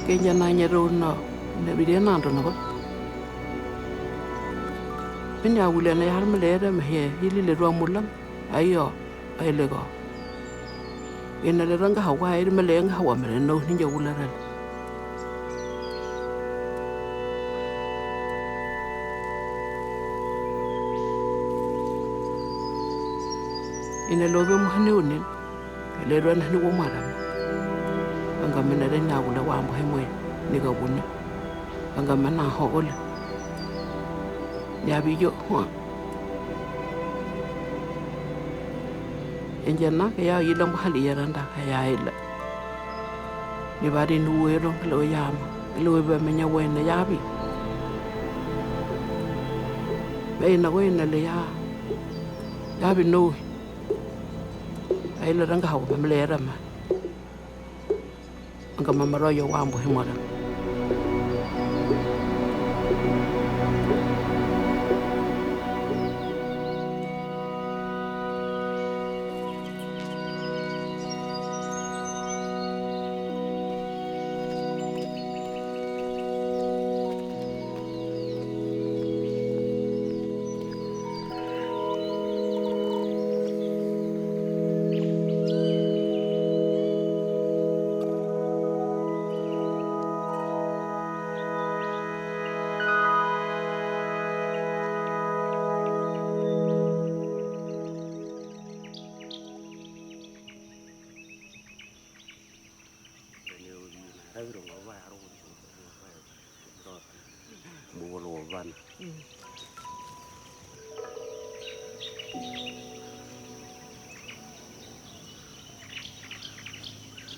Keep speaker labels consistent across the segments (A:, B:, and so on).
A: Kenya na nyerona ne bidena ndo no pinya wule na yar mele me he yili le ro mulam ayo ai le go ina le ranga hawa ai mele nga hawa mele no ni wula ra ina lo be mo hani unin le ro na ni wo mara anga mena le na wula wa mo he mo ni ga wuna anga mana ho ole ya bi yo ho enjana ka ya yila mo hali ya randa ka ya ila ni bari nu wero lo yama lo be menya wena ya bi be na wena le ya bi no ai la ranga hawa mlera ma anga mama ro yo wa mo he mo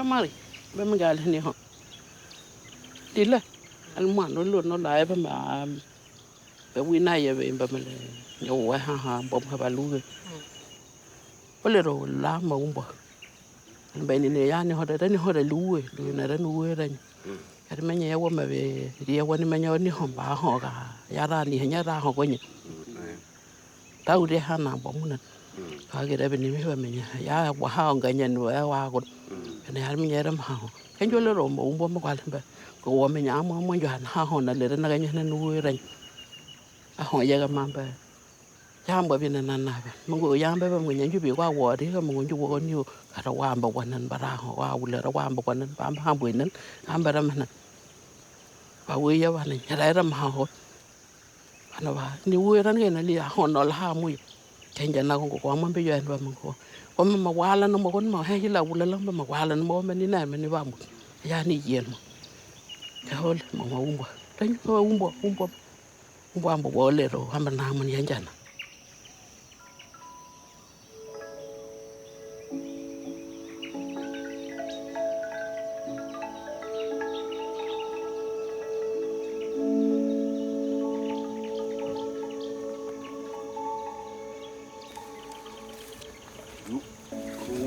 A: Kamari be magal ni ho dile al man no no la be ma be wina ye be be mele yo wa ha bom ha balu ole ro la ma umbo be ni ne ya ni ho da ni ho da luwe lu na da luwe ra ka me nya wa ma be ri wa ni me nya ni ho ba ho ga ya ra ni nya ra ho ko ni ta u de ha na bom na ka ge da be ni me ba me nya ya wa ha ga nya no wa ko ne har mi yeram ha ken jo le ro mo umbo mo ka be ko wa me nya mo mo jo ha ho na le na ga nya na nu ra a ho ya ga ma be ya mo bi na na be mo go ya be mo nya ju bi wa wo di ga mo ju wo ni ka ra wa ba wa nan ba ra ho wa u le ra wa ba wa nan ba ha bu nan am ba ra ma na ba we ya wa ni ra ra ma ho ana ba ni we ran ge na li ho no la ha mu ken ja na ko ko mo be yo en ba mo ko ma wala no mo kon ma he la wala la ma wala no mo ni na me ni ba mo ya ni yen mo ka hol mo umbo tan ko umbo ambo wole ro hamba na mo ni jana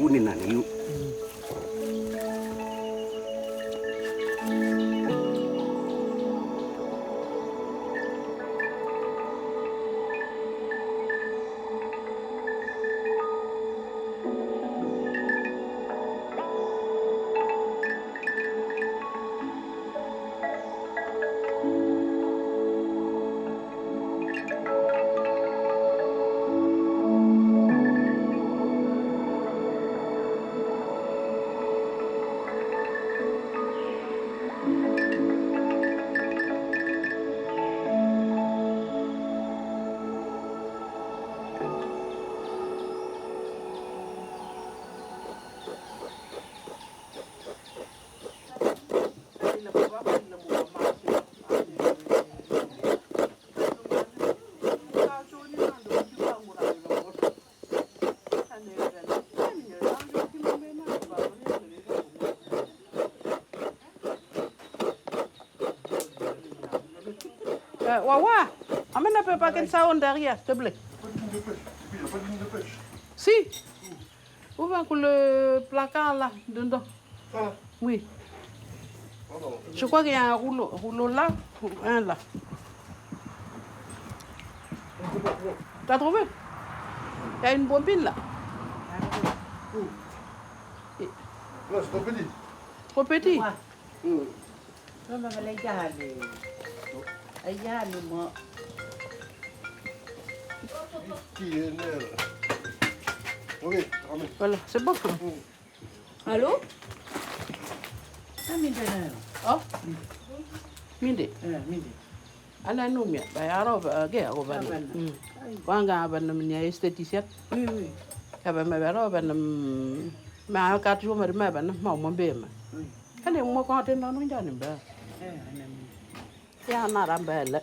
B: uni na ni
A: Wawa, amène un peu pas qu'elle ça en derrière, s'il te plaît.
C: Pas de ligne de pêche. Il n'y a pas de ligne de pêche.
A: Si. Où va le placard là, dedans?
C: Ça là?
A: Oui.
C: Pardon.
A: Je crois qu'il y a un rouleau là, un là. T'as trouvé? Il y a une bobine là.
C: Là, c'est trop petit.
A: Trop petit.
D: Mama malay jali. Ay jali mo.
C: Qui est né là? Ok, ramène.
A: Voilà, c'est bon.
D: Allô? Amin dana.
A: Oh, minde.
D: Mindi.
A: Ala numia, ba yaro ba ge ako ba. Wanga ba nam ni esthéticienne.
D: Oui, oui.
A: Aba ma yaro ba nam ma ka tu ma ba nam ma be ma.
D: Oui.
A: Kale mo ko te no no jani ba.
D: Anam.
A: Ya na ram ba la.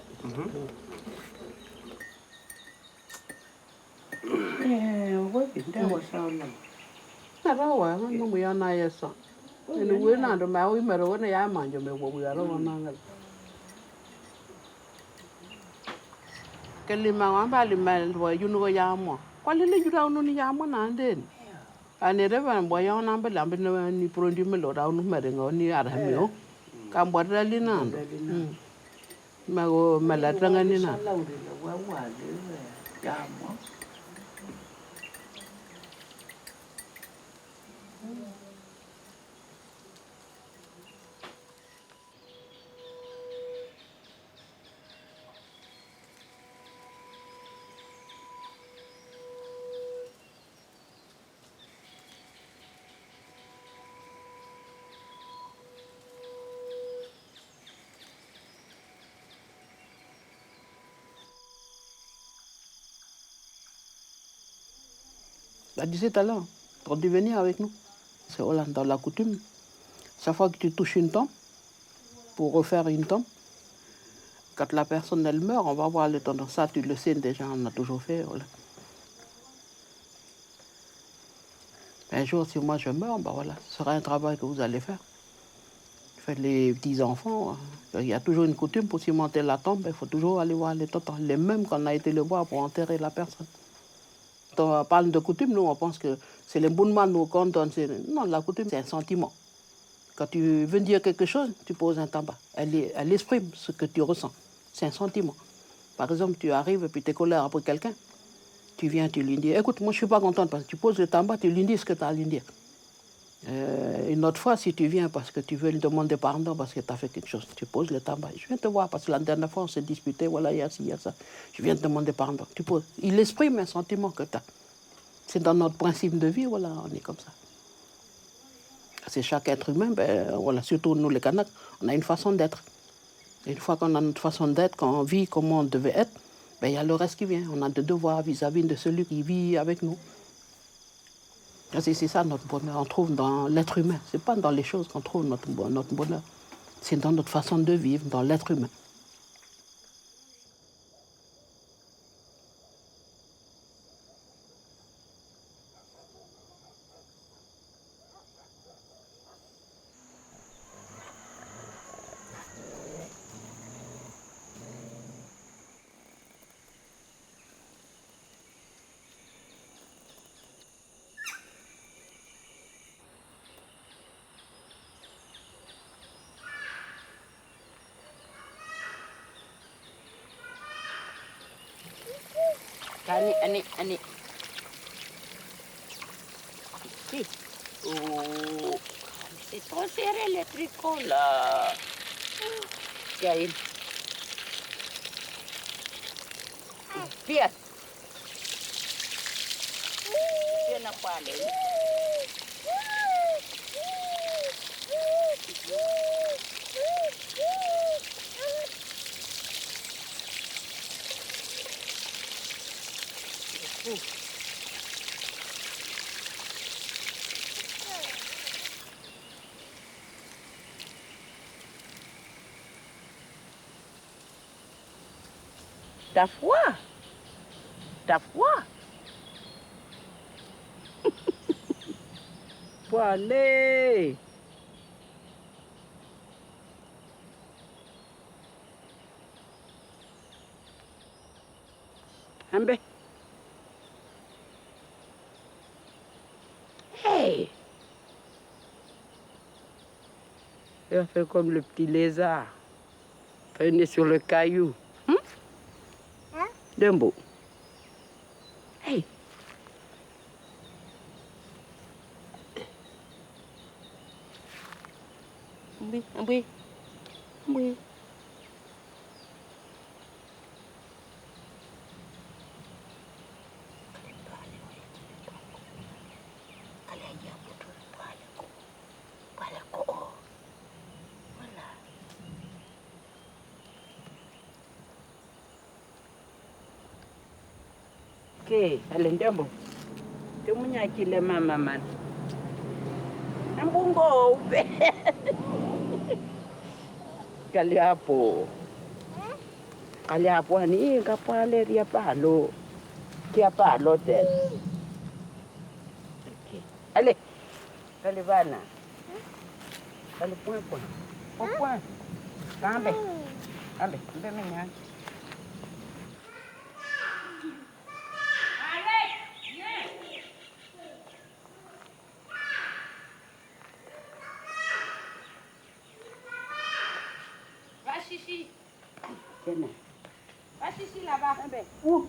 D: Wo binda wo sauna.
A: Na ra wa no mo ya na yesa. Ni we na do ma wi ma ro na ya ma jo me wo ya ro na ngal. Kali ma wa ba li ma wa yu no ya mo. Kwa le ju ra no ni ya mo na den. Ani re ba bo ya na ba la ba ni produit me lo ra no ma re ngo ni ara mi o. Ka bo ra li na. Ma go ma la tranga ni na.
D: Lau de la wa wa de ya mo.
A: Elle disait tout à l'heure, pour venir avec nous. C'est Hollande dans la coutume. Chaque fois que tu touches une tombe, pour refaire une tombe, quand la personne elle meurt, on va voir le temps. Ça, tu le sais déjà, on a toujours fait. Voilà. Un jour, si moi je meurs, ben voilà, ce sera un travail que vous allez faire. Faites les petits-enfants. Il y a toujours une coutume pour cimenter la tombe. Il faut toujours aller voir les tontons, les mêmes qu'on a été le voir pour enterrer la personne. Quand on parle de coutume, nous, on pense que c'est les bonnements nous qu'on donne. Non, la coutume, c'est un sentiment. Quand tu veux dire quelque chose, tu poses un tabac. Elle exprime ce que tu ressens. C'est un sentiment. Par exemple, tu arrives et puis tu es colère après quelqu'un. Tu viens, tu lui dis, écoute, moi je ne suis pas contente parce que tu poses le tabac, tu lui dis ce que tu as à lui dire. Une autre fois, si tu viens parce que tu veux lui demander pardon parce que tu as fait quelque chose, tu poses le tabac. Je viens te voir parce que la dernière fois on s'est disputé, voilà, il y a ci, il y a ça. Je viens te demander pardon. Tu poses. Il exprime un sentiment que tu as. C'est dans notre principe de vie, voilà, on est comme ça. C'est chaque être humain, ben, voilà, surtout nous les Kanaks, on a une façon d'être. Et une fois qu'on a notre façon d'être, qu'on vit comme on devait être, ben, il y a le reste qui vient. On a des devoirs vis-à-vis de celui qui vit avec nous. C'est ça notre bonheur. On trouve dans l'être humain. Ce n'est pas dans les choses qu'on trouve notre bonheur. C'est dans notre façon de vivre, dans l'être humain. Ani. Si. Oh, c'est trop serré les tricots là. Yael. Viens. Viens à parler. T'as froid? T'as froid? Faut aller. Ambe. Hey! Il a fait comme le petit lézard. Venez sur le caillou. Dembo. Hey! Oui. Oui.
D: Ke, alentembo. Tumunyakile mama man. Ambungo ube. Kaliapo. Kaliapo ni kapale dia palo. Dia palo ten. Okay. Ale. Kalivana. Ale point point. Au point. Kambe. Kambe, mbe menya.
E: Va chichi.
D: Tena.
E: Va chichi là-bas.
D: Où?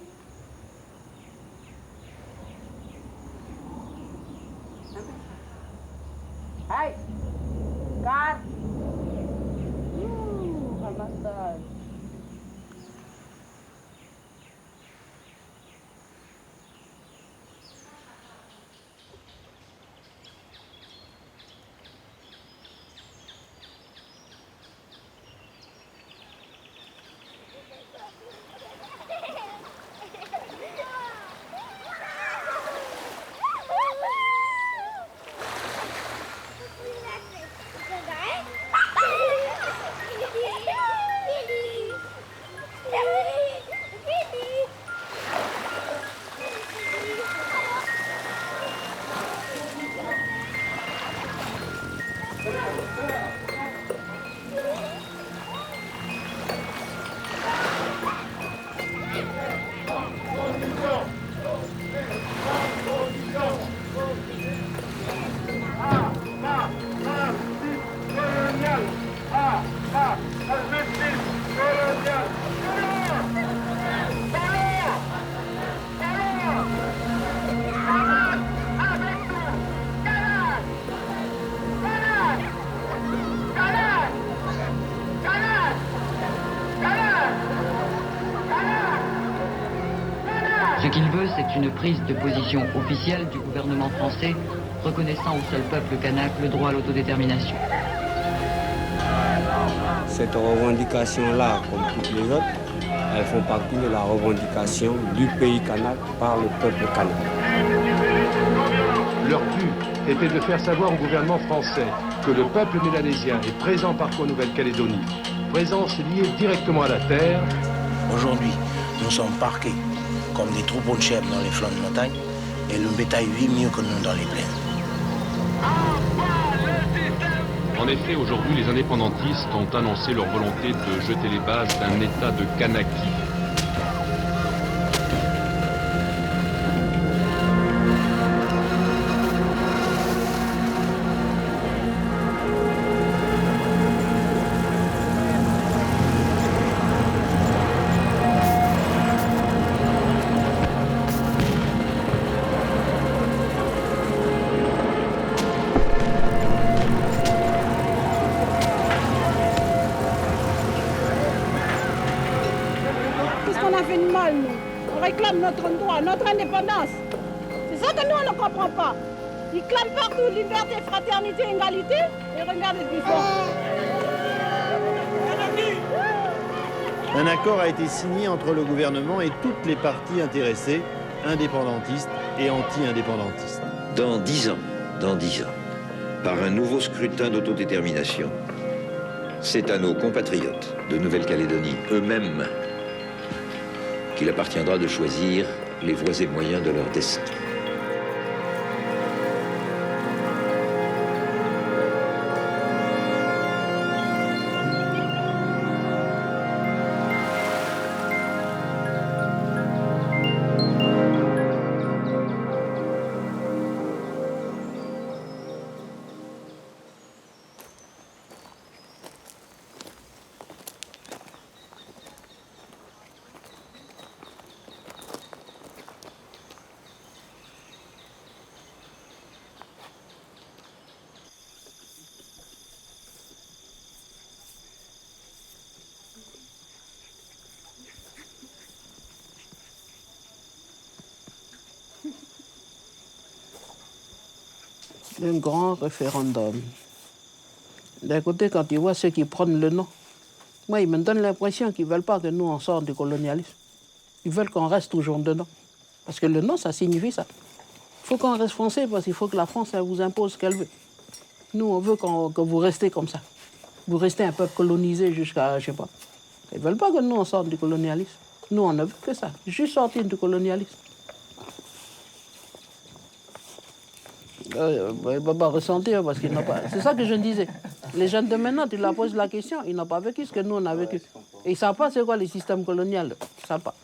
D: Hai. Car. Ramassage.
F: Ce qu'il veut, c'est une prise de position officielle du gouvernement français reconnaissant au seul peuple kanak le droit à l'autodétermination.
B: Cette revendication-là, comme toutes les autres, elles font partie de la revendication du pays kanak par le peuple kanak.
G: Leur but était de faire savoir au gouvernement français que le peuple mélanésien est présent partout en Nouvelle-Calédonie, présence liée directement à la terre.
H: Aujourd'hui, nous sommes parqués comme des troupeaux de chèvres dans les flancs de montagne et le bétail vit mieux que nous dans les plaines.
G: En effet, aujourd'hui, les indépendantistes ont annoncé leur volonté de jeter les bases d'un État de Kanaki.
E: Qu'est-ce qu'on a fait de mal, nous? On réclame notre droit, notre indépendance. C'est ça que nous, on ne comprend pas. Ils clament partout liberté, fraternité, égalité. Et regardez ce qu'ils font.
I: Un accord a été signé entre le gouvernement et toutes les parties intéressées, indépendantistes et anti-indépendantistes.
J: Dans 10 ans, par un nouveau scrutin d'autodétermination, c'est à nos compatriotes de Nouvelle-Calédonie eux-mêmes qu'il appartiendra de choisir les voies et moyens de leur destin.
A: Un grand référendum. D'un côté, quand tu vois ceux qui prennent le nom, moi, ils me donnent l'impression qu'ils ne veulent pas que nous, on sorte du colonialisme. Ils veulent qu'on reste toujours dedans. Parce que le nom, ça signifie ça. Il faut qu'on reste français parce qu'il faut que la France, elle vous impose ce qu'elle veut. Nous, on veut que vous restez comme ça. Vous restez un peuple colonisé jusqu'à, je sais pas. Ils ne veulent pas que nous, on sorte du colonialisme. Nous, on ne veut que ça. Juste sortir du colonialisme. Il ne va pas ressentir parce qu'ils n'ont pas... C'est ça que je disais. Les jeunes de maintenant, tu leur poses la question, ils n'ont pas vécu ce que nous, on a vécu. Et ils ne savent pas c'est quoi les systèmes coloniaux. Ils ne savent pas.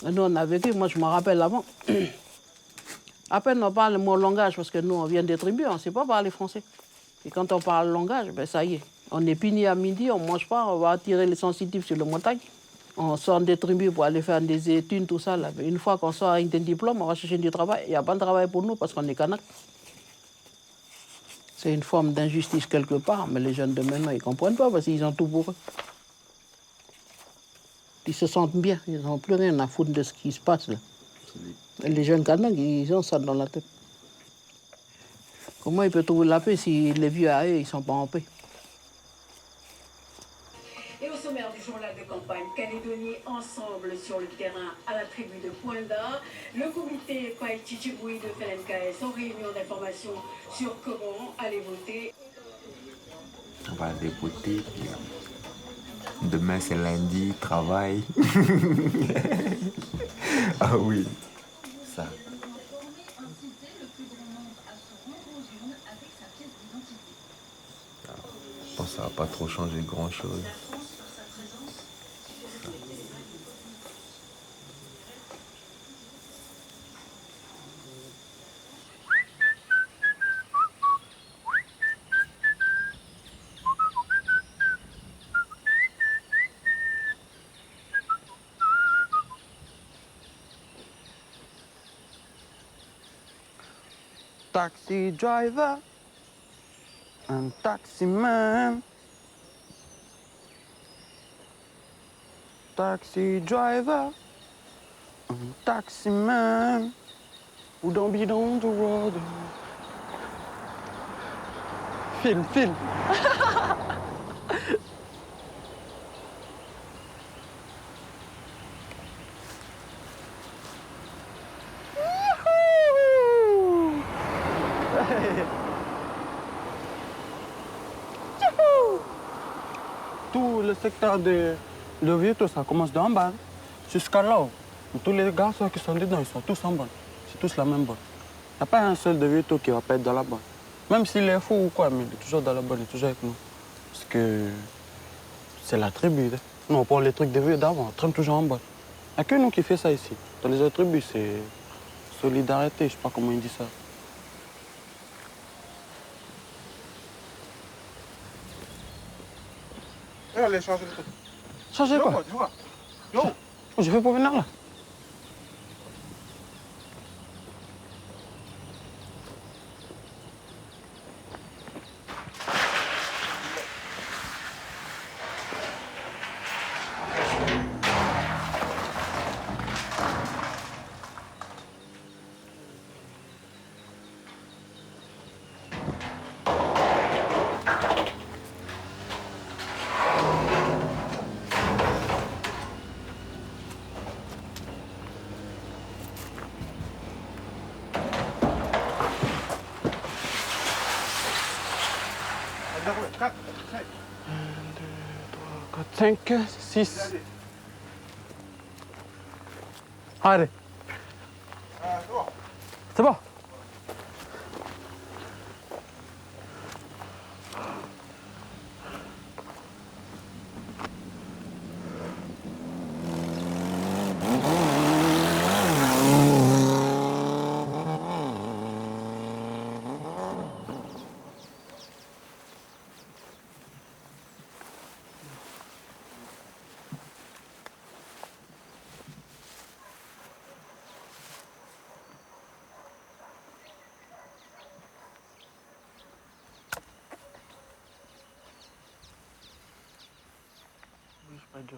A: Et nous, on a vécu, moi, je me rappelle avant. À peine on parle mon langage, parce que nous, on vient des tribus, on ne sait pas parler français. Et quand on parle langage, ben ça y est. On n'est puni à midi, on ne mange pas, on va attirer les sensitifs sur la montagne. On sort des tribus pour aller faire des études, tout ça. Là. Une fois qu'on sort avec des diplômes, on va chercher du travail. Il n'y a pas de travail pour nous parce qu'on est Kanak. C'est une forme d'injustice quelque part, mais les jeunes de maintenant, ils ne comprennent pas parce qu'ils ont tout pour eux. Ils se sentent bien, ils n'ont plus rien à foutre de ce qui se passe là. Et les jeunes Kanak, ils ont ça dans la tête. Comment ils peuvent trouver la paix si les vieux à eux, ils ne sont pas en paix?
K: Et au sommaire du journal de campagne, Calédonie ensemble sur le terrain à la tribu de Poinda, le comité Paï Chichiboui de FLNKS en réunion d'information sur comment aller voter.
L: On va aller voter, puis demain c'est lundi, travail. Ah oui, ça. Je pense que ça va pas trop changer grand-chose.
M: Taxi driver and taxi man. Taxi driver and taxi man. Who don't be on the road. Film. Tout le secteur de Vieto, ça commence d'en bas jusqu'à là-haut. Tous les garçons qui sont dedans, ils sont tous en bonne. C'est tous la même bonne. Il n'y a pas un seul de Vieto qui va pas être dans la bonne. Même s'il est fou ou quoi, mais il est toujours dans la bonne, il est toujours avec nous. Parce que c'est la tribu. Hein. Nous, on prend les trucs de vieux d'avant, on traîne toujours en bonne. Il n'y a que nous qui fait ça ici. Dans les autres tribus, c'est solidarité, je sais pas comment ils disent ça.
C: Allez, changer le truc.
M: Changer quoi?
C: Tu vois. Yo.
M: Je vais pas venir là.
C: Quatre,
M: 5, 6. Allez. C'est bon. Pas dur.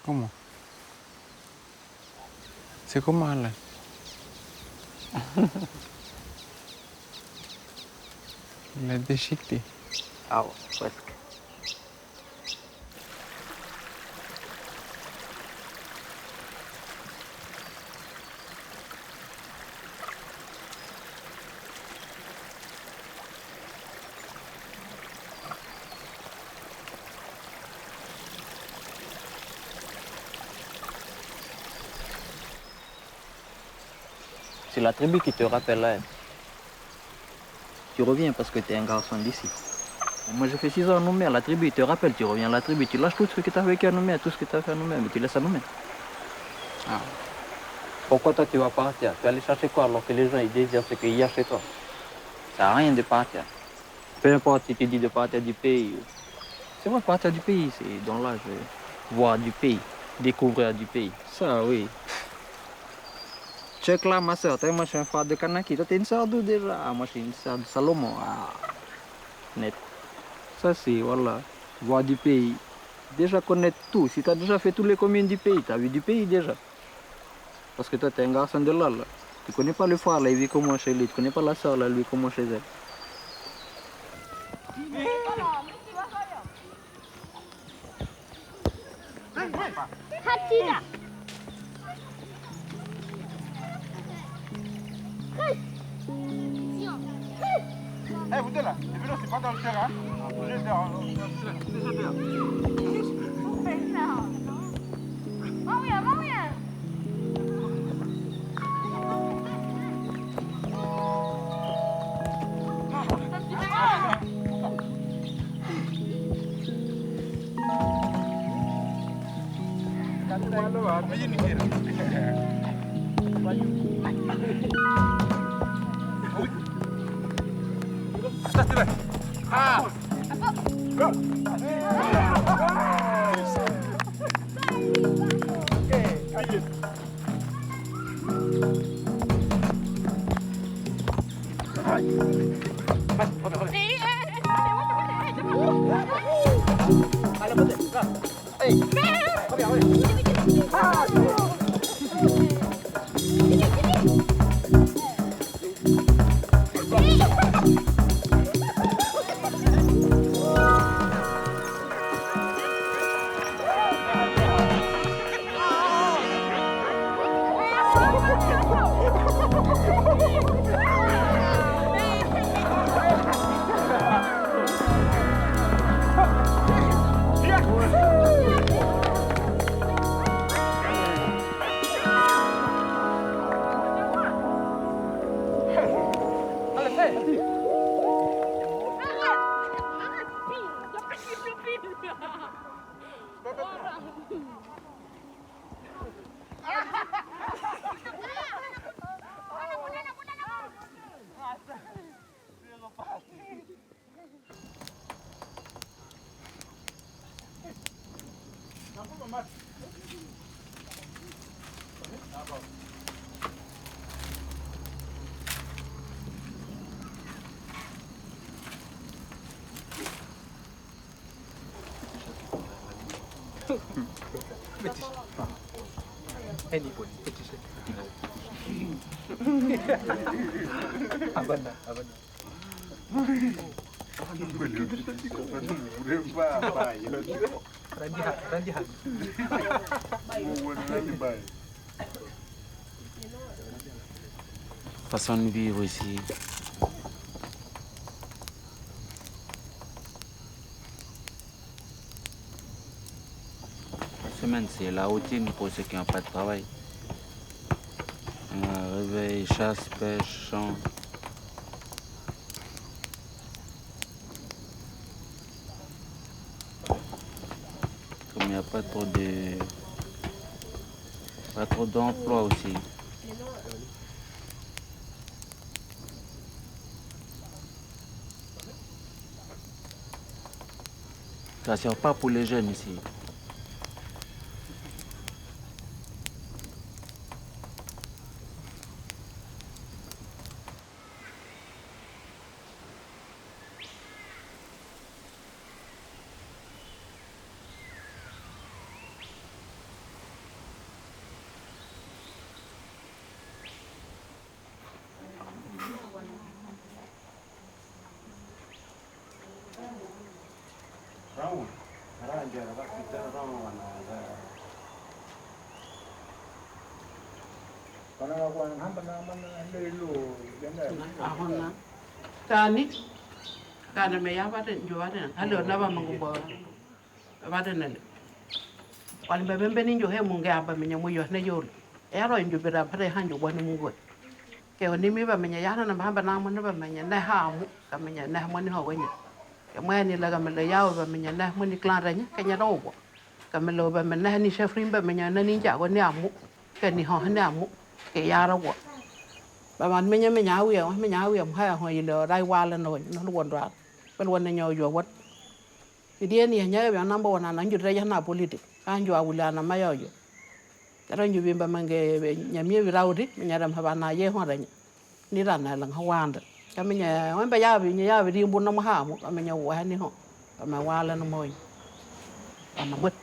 M: Comment? C'est comment, Alain? Il a déchiqueté.
D: Ah ouais, presque. C'est la tribu qui te rappelle là. Tu reviens parce que tu es un garçon d'ici. Moi, j'ai fait 6 ans à Nouméa. La tribu, te rappelle, tu reviens à la tribu. Tu lâches tout ce que tu as vécu à Nouméa, tout ce que tu as fait à Nouméa, mais tu laisses à Nouméa. Ah. Pourquoi toi, tu vas partir? Tu vas aller chercher quoi alors que les gens ils désirent ce qu'il y a chez toi? Ça n'a rien de partir. Peu importe si tu dis de partir du pays. C'est vrai, partir du pays, c'est dans l'âge, voir du pays, découvrir du pays. Ça, oui. Check là, ma soeur, moi je suis un frère de Kanaki. Toi, t'es une soeur d'où déjà? Ah, moi je suis une soeur de Salomon. Ah, net. Ça, c'est, voilà, voir du pays. Déjà connaître tout. Si tu as déjà fait toutes les communes du pays, tu as vu du pays déjà. Parce que toi, tu es un garçon de là, là. Tu connais pas le frère, là, il vit comment chez lui. Tu connais pas la soeur, là, lui, comment chez elle.
E: Hatida.
C: Eh, vous deux là, les vélos, c'est pas dans le terrain. Bougez dehors. Bougez dehors. Ah!
M: Façon de vivre ici. La semaine, c'est la routine pour ceux qui n'ont pas de travail. Réveil, chasse, pêche, chant. Comme il n'y a pas trop d'emploi aussi. Ça ne sert pas pour les jeunes ici.
A: ahona kani kana me ya vade njovade halo na ba mangumbo vade nele wali be bembe ninjo he munge aba menya muyo ne yoro ero injo bera pare hanjo bwana mungu ke oni mi ba menya yana na ba na mo ne ba menya na ha mu ka menya na mo ni ho wenya ke mo ni la ga me le yawo ba menya na mo ni klan ranya ke nya ro bo ka me lo ba menya ni chefrin ba menya na ni ja go ni amu ke ni ho ni amu ke ya ro bo ba man menya wi mo ha ho yi le rai wa la no won ra ben won ne nyo yo wat dia ni nya ba number 1 na nju re na politik anjo awula na mayoyo tara nju bimba mange nyamie virawdi nyaram haba na ye ho ranya ni rana lang hawanda kamenya wamba yabi nya yabi rimbu na mahamu kamenya wa ni ho kama wala no moy ama but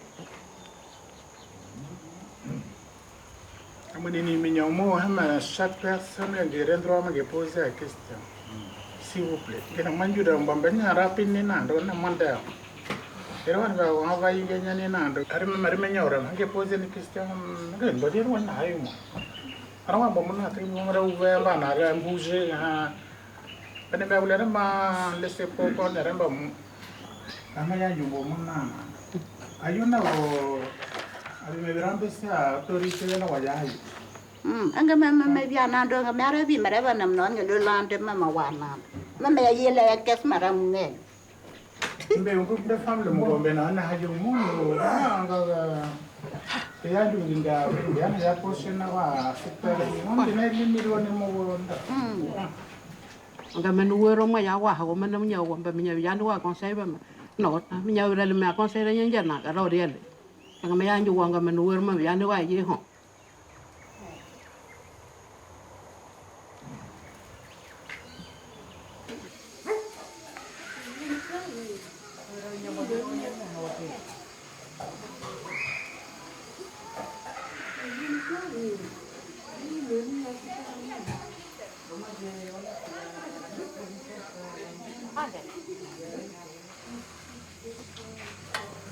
N: amani ni minyomo hama chaque personne de rendre ma poser la question s'il vous plaît kena manju da mbambenya rapin ni na ndo na manda pero wan ba wa va ingenya ni na ndo ari menya ora nge pose ni question nge bodir wan hayu mo arawa bo mona tri mo ra uve ba na ra bouger ha pene ba ulera ma laisser pour qu'on ne remba ama ya jumbo mona ayuna o ari me verán besa autorité na wa ya hayu
O: anga me bia na ndo nga mara bi mara ba nam non nge lande mama wana mama ya yele kes mara nge
N: mbe un groupe de femmes le mugombe na na hajo mundo anga ya dunga ya poshe na wa sekta ni na limiro ni mo
A: nga menu wero ma ya wa ho mena mnya wa ba mnya ya wa conseil ba no mnya wera le ma conseil ya nya na ka ro riele nga me ya nju wa nga menu wero ma ya ni wa ye ho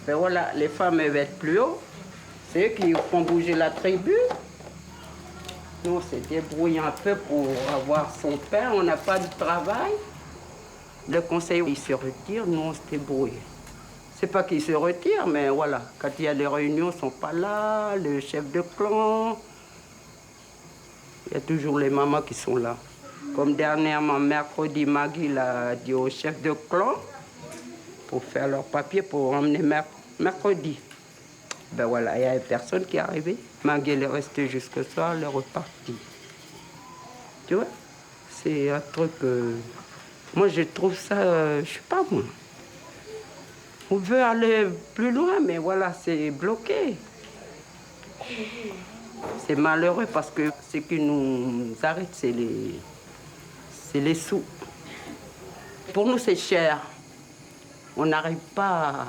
A: Ben voilà, les femmes veulent être plus haut. C'est eux qui font bouger la tribu. Nous, on s'est débrouillé un peu pour avoir son pain. On n'a pas de travail. Le conseil, il se retire. Nous, on se débrouille. C'est pas qu'il se retire, mais voilà. Quand il y a des réunions, ils ne sont pas là. Le chef de clan. Il y a toujours les mamans qui sont là. Comme dernièrement, mercredi, Maggie l'a dit au chef de clan pour faire leur papier pour emmener mercredi. Ben voilà, il y a personne qui est arrivé. Maggie, elle est restée jusqu'au soir, elle est repartie. Tu vois, c'est un truc... moi, je trouve ça... je sais pas, moi. On veut aller plus loin, mais voilà, c'est bloqué. C'est malheureux parce que ce qui nous arrête, c'est les sous. Pour nous, c'est cher. On n'arrive pas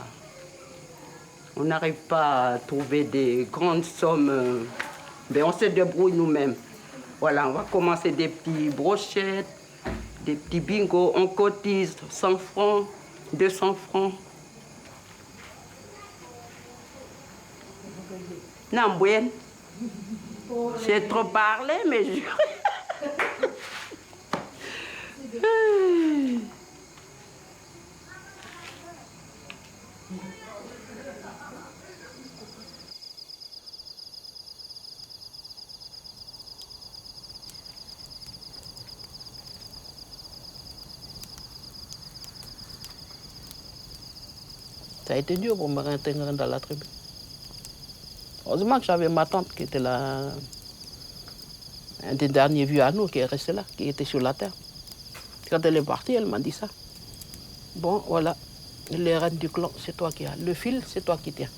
A: à trouver des grandes sommes. Mais on se débrouille nous-mêmes. Voilà, on va commencer des petits brochettes, des petits bingos. On cotise 100 francs, 200 francs. Non, bien. J'ai trop parlé, mais je... Ça a été dur pour me réintégrer dans la tribu. Heureusement que j'avais ma tante qui était là, un des derniers vieux à nous qui est resté là, qui était sur la terre. Quand elle est partie, elle m'a dit ça. Bon, voilà, les rênes du clan, c'est toi qui as. Le fil, c'est toi qui tiens.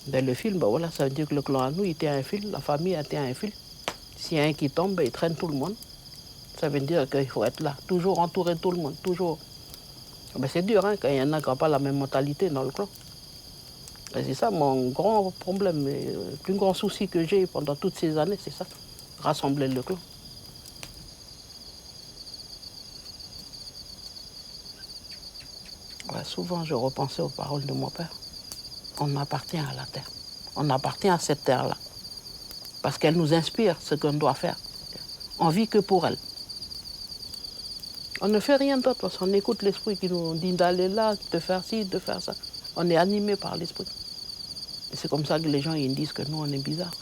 A: Ben, le fil, ben voilà, ça veut dire que le clan à nous, il tient un fil, la famille a tient un fil. S'il y a un qui tombe, ben, il traîne tout le monde. Ça veut dire qu'il faut être là, toujours entourer tout le monde, toujours. Ben, c'est dur, hein, quand il y en a qui n'ont pas la même mentalité dans le clan. Et c'est ça mon grand problème, le plus grand souci que j'ai pendant toutes ces années, c'est ça, rassembler le clan. Ouais, souvent, je repensais aux paroles de mon père. On appartient à la terre. On appartient à cette terre-là. Parce qu'elle nous inspire ce qu'on doit faire. On vit que pour elle. On ne fait rien d'autre parce qu'on écoute l'esprit qui nous dit d'aller là, de faire ci, de faire ça. On est animé par l'esprit. Et c'est comme ça que les gens ils disent que nous, on est bizarres.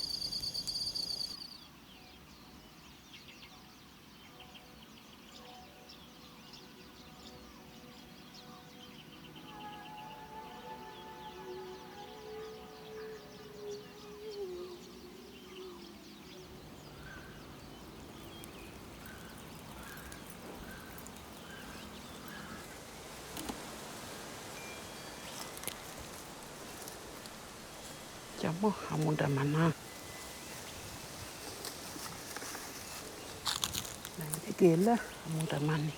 A: Jamo hamuda mana. Nanti gila hamuda mani.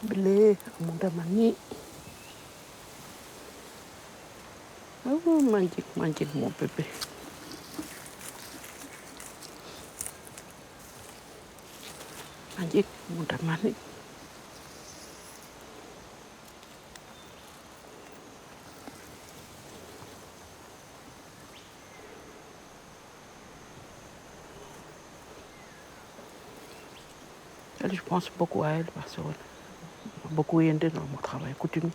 A: Beli hamuda mani. Oh mancing mau pepe. Anjing, mudah manik. Je pense beaucoup à elle parce qu'elle m'a beaucoup aidé dans mon travail coutumier.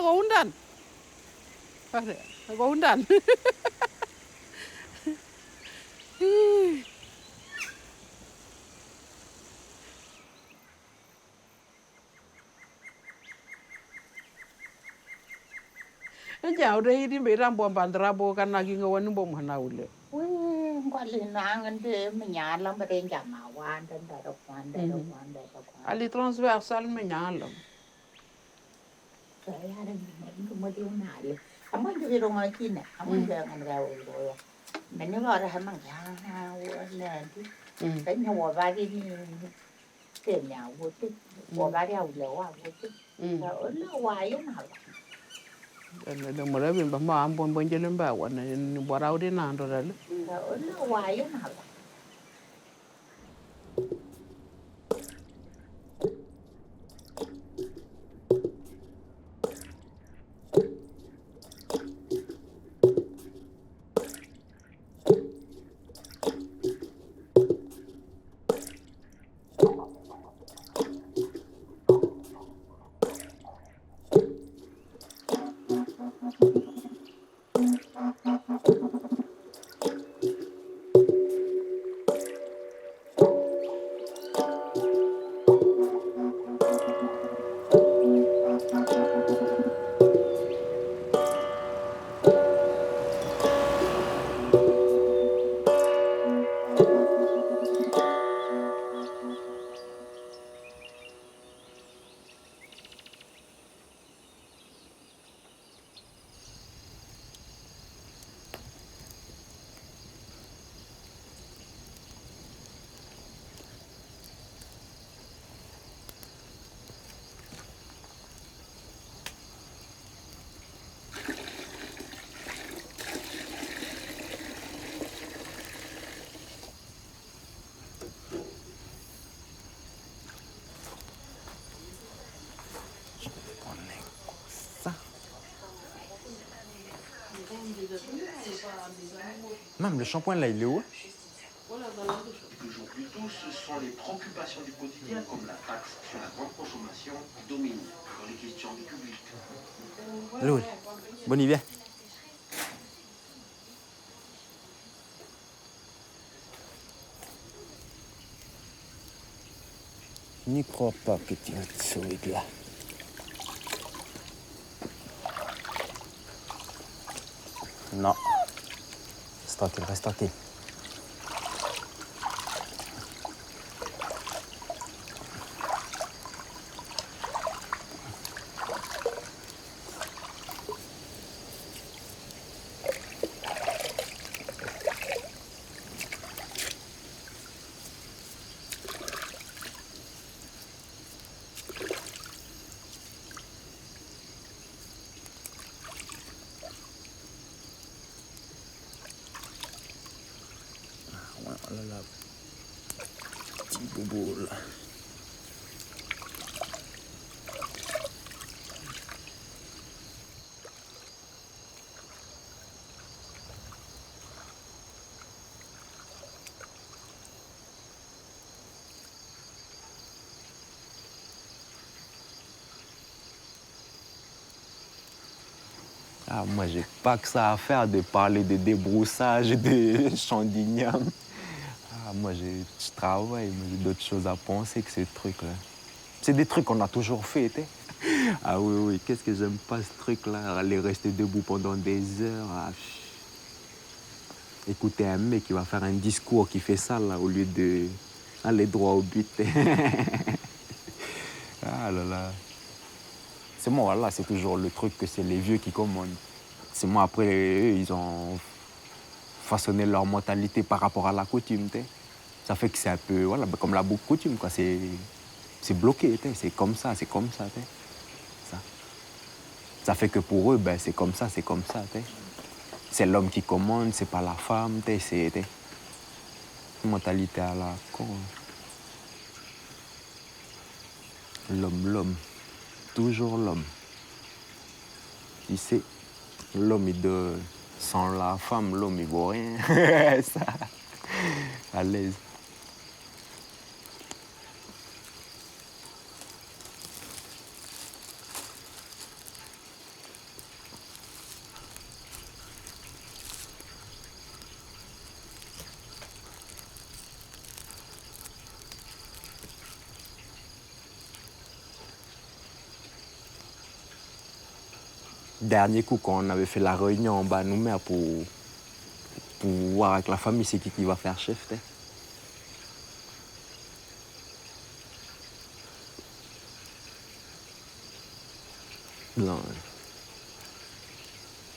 A: Ako undan. Ako undan. Jauh deh ini beram buat bandara bukan lagi ngawan bom mana ule.
O: Wih, kok linangan deh menyalam berenjam awan dan darokan.
A: Ali transversal menyalam.
O: Saya ada kemudian nari. Kamu juga rumah kini, kamu jangan gaul. Menyu orang hamang nanti. Kan nyawa bagi ni tenya wuti. Wabari awlewa wuti. Lah wayan hal.
A: Dan mulai bin bama ampun bonjelin bawa na borau di nando dal.
O: Lah wayan hal.
P: Même le shampoing là, il est où?
Q: Aujourd'hui, ce sont les préoccupations du quotidien comme la taxe sur la grande consommation qui dominent dans les questions du public.
P: Loul, bon hiver. N'y crois pas que tu vas te sauver de là. Non. C'est tranquille, reste tranquille. Oh là là, petit bobo là. Ah, moi, j'ai pas que ça à faire de parler de débroussage et de champ d'igname. Ah, moi, je travaille, moi, j'ai d'autres choses à penser que ces trucs-là. C'est des trucs qu'on a toujours fait, tu sais. Ah oui, oui, qu'est-ce que j'aime pas ce truc-là, aller rester debout pendant des heures. Ah, écouter un mec qui va faire un discours qui fait ça, là, au lieu d'aller droit au but. Ah là là. C'est moi, voilà, c'est toujours le truc que c'est les vieux qui commandent. C'est moi, après, eux, ils ont façonné leur mentalité par rapport à la coutume, t'sais. Ça fait que c'est un peu, voilà, comme la boucle coutume, quoi. C'est bloqué, t'sais. C'est comme ça, t'sais. Ça fait que pour eux, ben, c'est comme ça, t'sais. C'est l'homme qui commande, c'est pas la femme, t'sais. C'est une mentalité à la con. L'homme. Toujours l'homme. Tu sais, l'homme, il doit... Sans la femme, l'homme, il vaut rien. Ça, à l'aise. Dernier coup, quand on avait fait la réunion en bas, nous, pour voir avec la famille c'est qui va faire chef. T'sais. Non.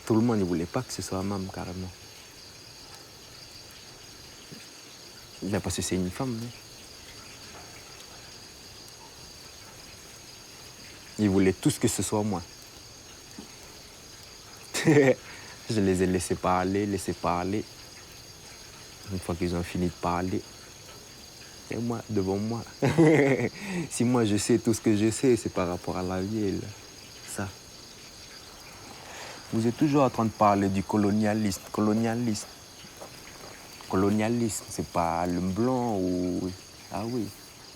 P: Tout le monde ne voulait pas que ce soit maman, carrément. Mais parce que c'est une femme. Mais... Ils voulaient tous que ce soit moi. Je les ai laissés parler. Une fois qu'ils ont fini de parler, c'est moi, devant moi. Si moi je sais tout ce que je sais, c'est par rapport à la vieille. Ça. Vous êtes toujours en train de parler du colonialisme. Colonialisme, c'est pas le blanc ou... Ah oui,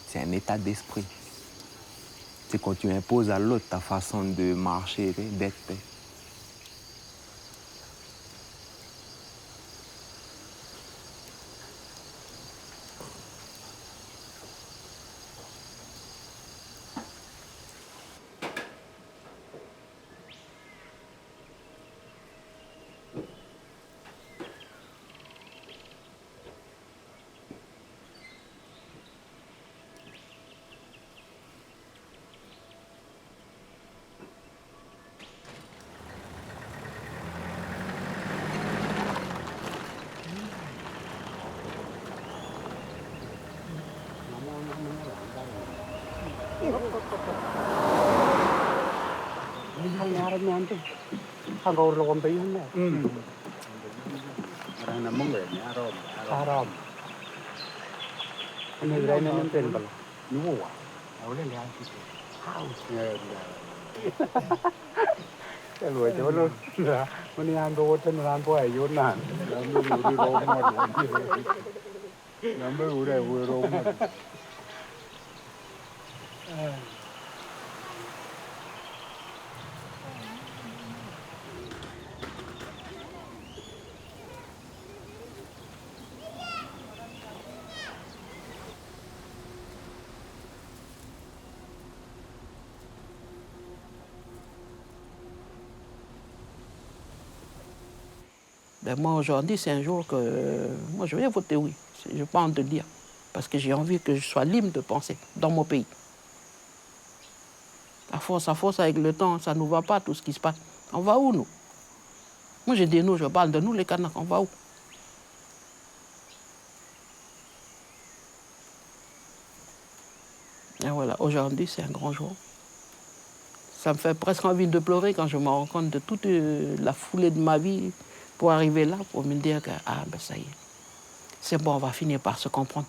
P: c'est un état d'esprit. C'est quand tu imposes à l'autre ta façon de marcher, d'être.
A: Ben moi, aujourd'hui, c'est un jour que... moi, je vais voter oui. Je n'ai pas honte de le dire. Parce que j'ai envie que je sois libre de penser dans mon pays. À force, avec le temps, ça ne nous va pas, tout ce qui se passe. On va où, nous? Moi, j'ai dit nous, je parle de nous, les Kanaks. On va où? Et voilà, aujourd'hui, c'est un grand jour. Ça me fait presque envie de pleurer quand je me rends compte de toute la foulée de ma vie pour arriver là, pour me dire que, ah, ben ça y est, c'est bon, on va finir par se comprendre.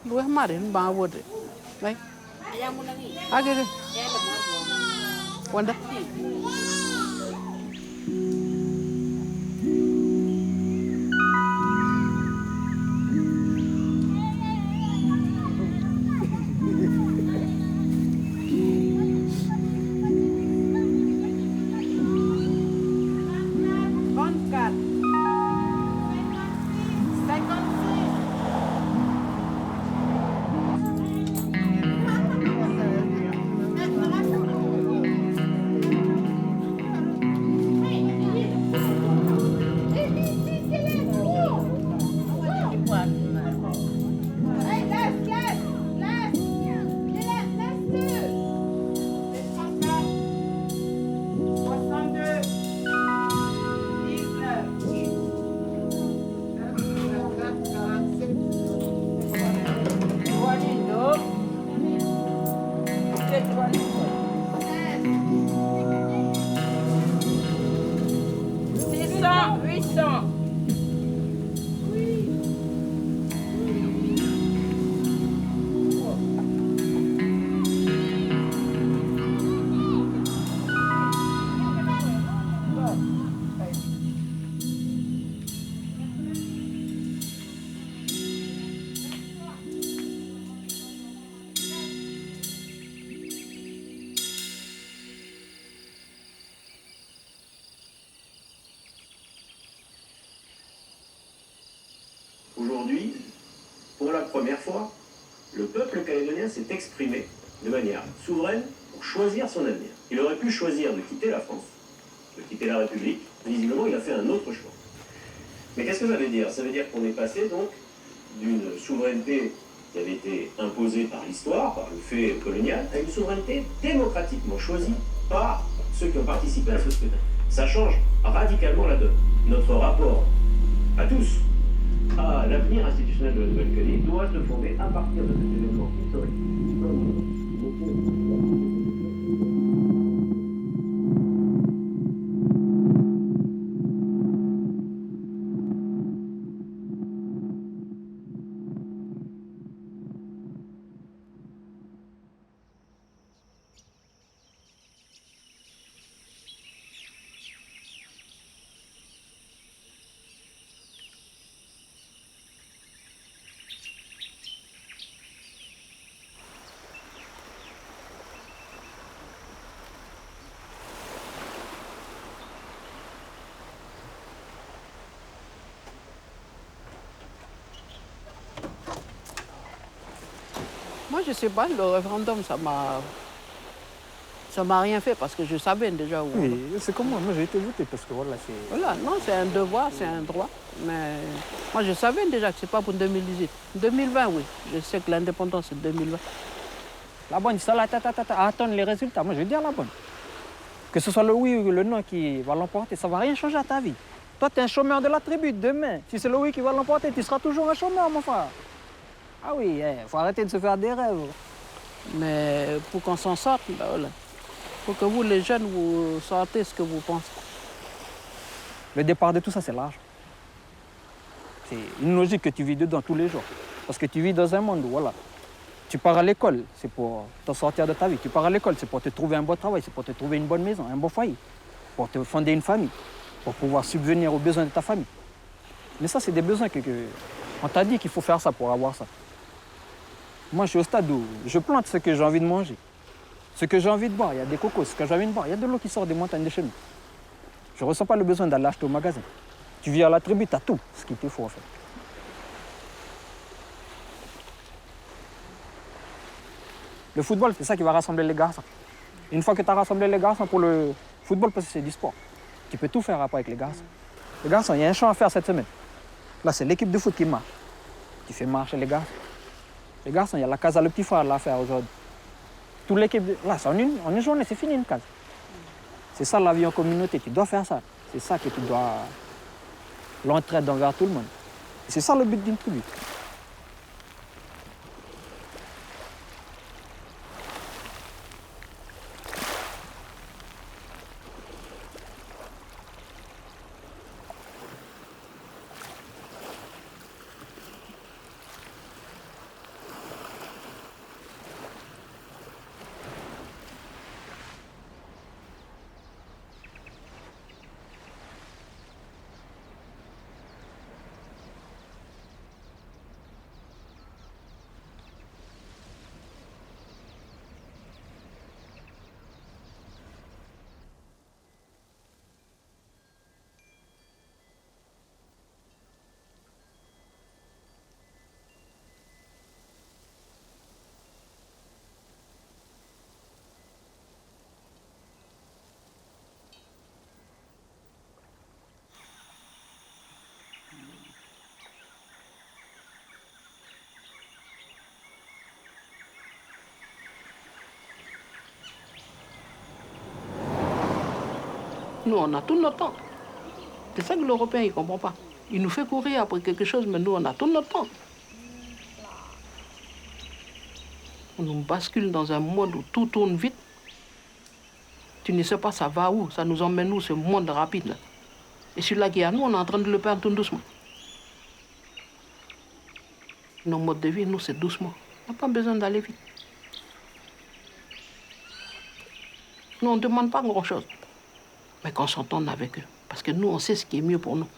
A: Lu kemarin bawa deh, baik. Agak deh. Wanda.
Q: Aujourd'hui, pour la première fois, le peuple calédonien s'est exprimé de manière souveraine pour choisir son avenir. Il aurait pu choisir de quitter la France, de quitter la République. Visiblement, il a fait un autre choix. Mais qu'est-ce que ça veut dire? Ça veut dire qu'on est passé donc d'une souveraineté qui avait été imposée par l'histoire, par le fait colonial, à une souveraineté démocratiquement choisie par ceux qui ont participé à ce scrutin. Ça change radicalement la donne. Notre rapport à tous à l'avenir institutionnel de la Nouvelle-Calédonie doit se fonder à partir de cet événement historique.
A: Moi, je ne sais pas, le référendum, ça m'a rien fait parce que je savais déjà où.
M: Oui, c'est comme moi j'ai été voté parce que voilà, c'est...
A: Voilà, non, c'est un devoir, c'est un droit. Mais moi, je savais déjà que ce n'est pas pour 2018. 2020, oui. Je sais que l'indépendance, c'est 2020.
D: La bonne, ça, attendre les résultats. Moi, je vais dire la bonne. Que ce soit le oui ou le non qui va l'emporter, ça ne va rien changer à ta vie. Toi, tu es un chômeur de la tribu demain. Si c'est le oui qui va l'emporter, tu seras toujours un chômeur, mon frère. Ah oui, faut arrêter de se faire des rêves.
A: Mais pour qu'on s'en sorte, ben voilà. Faut que vous, les jeunes, vous sortez ce que vous pensez.
D: Le départ de tout ça, c'est l'argent. C'est une logique que tu vis dedans tous les jours. Parce que tu vis dans un monde où, voilà, tu pars à l'école, c'est pour te sortir de ta vie. Tu pars à l'école, c'est pour te trouver un bon travail, c'est pour te trouver une bonne maison, un bon foyer, pour te fonder une famille, pour pouvoir subvenir aux besoins de ta famille. Mais ça, c'est des besoins on t'a dit qu'il faut faire ça pour avoir ça. Moi, je suis au stade où je plante ce que j'ai envie de manger. Ce que j'ai envie de boire, il y a des cocos. Ce que j'ai envie de boire, il y a de l'eau qui sort des montagnes de chez nous. Je ne ressens pas le besoin d'aller acheter au magasin. Tu vis à la tribu, tu as tout ce qu'il te faut en fait. Le football, c'est ça qui va rassembler les garçons. Une fois que tu as rassemblé les garçons pour le football, parce que c'est du sport, tu peux tout faire après avec les garçons. Les garçons, il y a un champ à faire cette semaine. Là, c'est l'équipe de foot qui marche. Tu fais marcher les garçons. Les garçons, il y a la case à le petit frère à faire aujourd'hui. Toute l'équipe, là, en une journée, c'est fini une case. C'est ça la vie en communauté, tu dois faire ça. C'est ça que tu dois l'entraide envers tout le monde. C'est ça le but d'une tribu.
A: Nous, on a tout notre temps. C'est ça que l'Européen, il ne comprend pas. Il nous fait courir après quelque chose, mais nous, on a tout notre temps. On nous bascule dans un monde où tout tourne vite. Tu ne sais pas ça va où, ça nous emmène où, ce monde rapide là. Et celui-là qui est à nous, on est en train de le perdre tout doucement. Nos modes de vie, nous, c'est doucement. On n'a pas besoin d'aller vite. Nous, on ne demande pas grand-chose. Mais qu'on s'entende avec eux. Parce que nous, on sait ce qui est mieux pour nous.